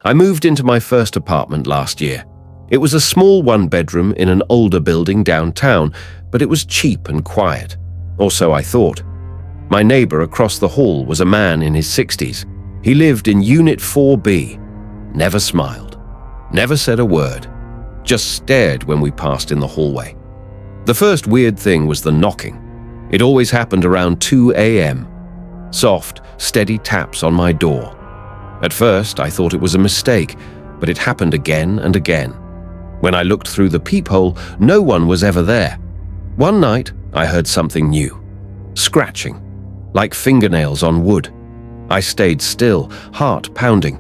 I moved into my first apartment last year. It was a small one-bedroom in an older building downtown, but it was cheap and quiet. Or so I thought. My neighbor across the hall was a man in his 60s. He lived in Unit 4B. Never smiled. Never said a word. Just stared when we passed in the hallway. The first weird thing was the knocking. It always happened around 2 a.m. Soft, steady taps on my door. At first, I thought it was a mistake, but it happened again and again. When I looked through the peephole, no one was ever there. One night, I heard something new. Scratching, like fingernails on wood. I stayed still, heart pounding.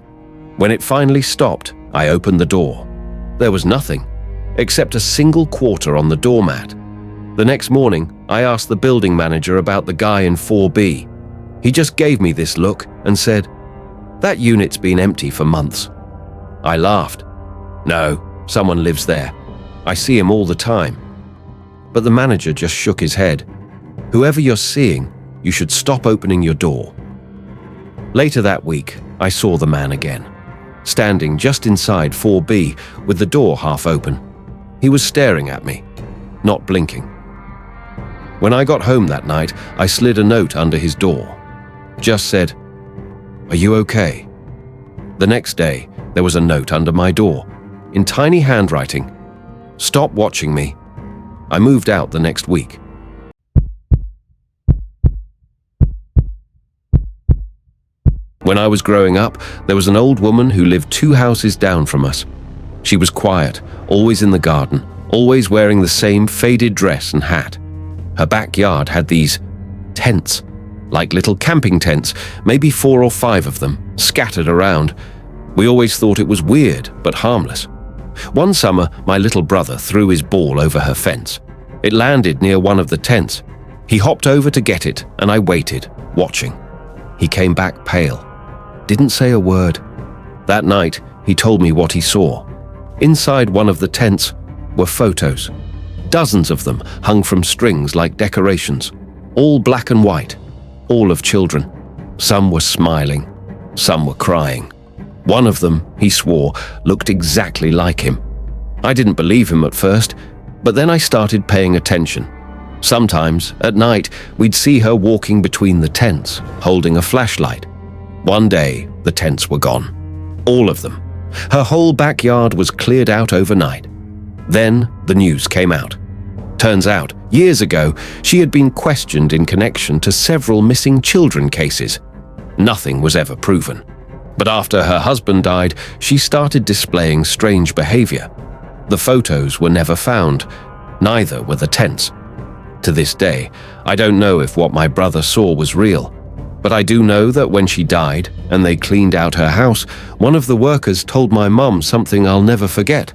When it finally stopped, I opened the door. There was nothing, except a single quarter on the doormat. The next morning, I asked the building manager about the guy in 4B. He just gave me this look and said, "That unit's been empty for months." I laughed. "No, someone lives there. I see him all the time." But the manager just shook his head. "Whoever you're seeing, you should stop opening your door." Later that week, I saw the man again, standing just inside 4B with the door half open. He was staring at me, not blinking. When I got home that night, I slid a note under his door. Just said, "Are you okay?" The next day, there was a note under my door, in tiny handwriting, "Stop watching me." I moved out the next week. When I was growing up, there was an old woman who lived 2 houses down from us. She was quiet, always in the garden, always wearing the same faded dress and hat. Her backyard had these tents, like little camping tents, maybe 4 or 5 of them, scattered around. We always thought it was weird, but harmless. One summer, my little brother threw his ball over her fence. It landed near one of the tents. He hopped over to get it, and I waited, watching. He came back pale. Didn't say a word. That night, he told me what he saw. Inside one of the tents were photos. Dozens of them hung from strings like decorations, all black and white, all of children. Some were smiling, some were crying. One of them, he swore, looked exactly like him. I didn't believe him at first, but then I started paying attention. Sometimes, at night, we'd see her walking between the tents, holding a flashlight. One day, the tents were gone. All of them. Her whole backyard was cleared out overnight. Then, the news came out. Turns out, years ago, she had been questioned in connection to several missing children cases. Nothing was ever proven. But after her husband died, she started displaying strange behavior. The photos were never found. Neither were the tents. To this day, I don't know if what my brother saw was real. But I do know that when she died and they cleaned out her house, one of the workers told my mum something I'll never forget.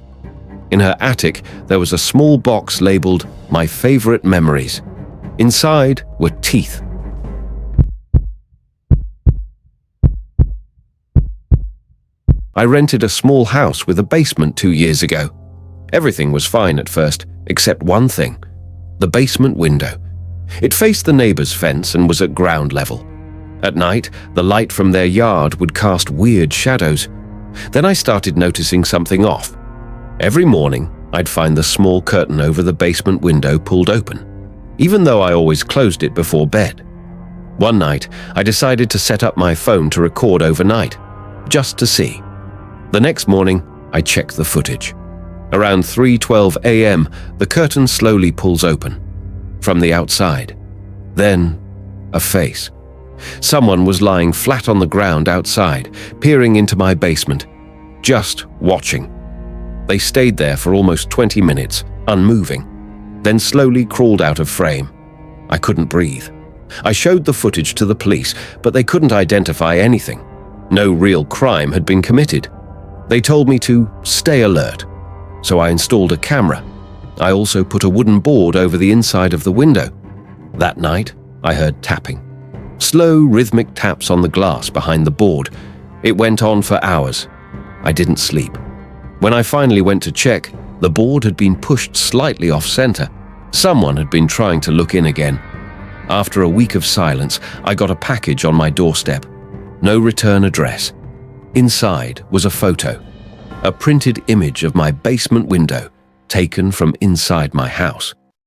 In her attic, there was a small box labeled "My Favorite Memories." Inside were teeth. I rented a small house with a basement 2 years ago. Everything was fine at first, except one thing: the basement window. It faced the neighbor's fence and was at ground level. At night, the light from their yard would cast weird shadows. Then I started noticing something off. Every morning, I'd find the small curtain over the basement window pulled open, even though I always closed it before bed. One night, I decided to set up my phone to record overnight, just to see. The next morning, I checked the footage. Around 3:12 a.m., the curtain slowly pulls open. From the outside. Then, a face. Someone was lying flat on the ground outside, peering into my basement, just watching. They stayed there for almost 20 minutes, unmoving, then slowly crawled out of frame. I couldn't breathe. I showed the footage to the police, but they couldn't identify anything. No real crime had been committed. They told me to stay alert, so I installed a camera. I also put a wooden board over the inside of the window. That night, I heard tapping. Slow, rhythmic taps on the glass behind the board. It went on for hours. I didn't sleep. When I finally went to check, the board had been pushed slightly off-center. Someone had been trying to look in again. After a week of silence, I got a package on my doorstep. No return address. Inside was a photo, a printed image of my basement window taken from inside my house.